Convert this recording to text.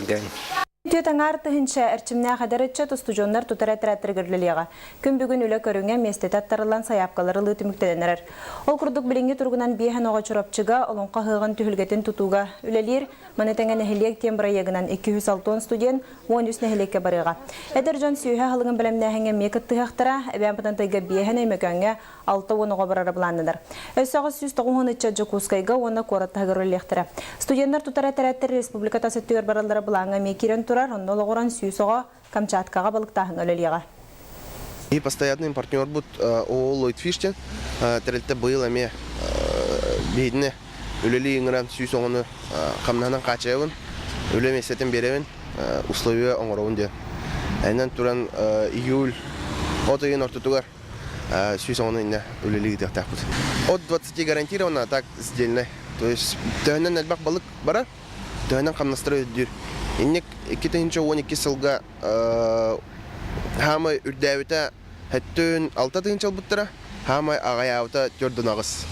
ден. Төтаңар тыһынча әрчимнә хәдәрәтчә тустужоннар тутара тәрәттергерлелега. Күн бүгін үле көрүнгә местет аттарылан саяпкалары лытымыктәнәр. Ол курдук билинге тургунан биһән ага чурапчыга олонка хыгын түһүлгәтен тутуга үлелер манетәңгә нәһилек тембра ягынан 206 студент 13 нәһилеккә барыга. Әдәрҗан сүйә халыгын белемнәһәңгә мекет тыяктыра, әбән бүтән тайга биһән әймәкәнгә 6 онога барара буландылар. Өсәгы 193 жукускайга оны кораттагырылыктыра. Студентлар тутара тәрәттер республиката сеттер баралары буланга мекирен турар, оннол огоран сүйсога Камчаткага балыктаһын өлелега. И постоянный партнер будет Ллойд Фиштен, терелте был ами бедне үлели инграм сүйсогону камнанан качабын, үлеме сетен беребин, условия оңоровун. Айнан туран июль отыгын ортутугар сүйсогону инне үлели дияктак бут. От 20 гарантированно так сдельно. То есть төннен элбак балык бара, төннен камнастырып дүр. Иннек 2012 сылга хамай үрдәвитә хәттөн 6 тыгын чал буттыра, хамай агаяута төрдөн агыс.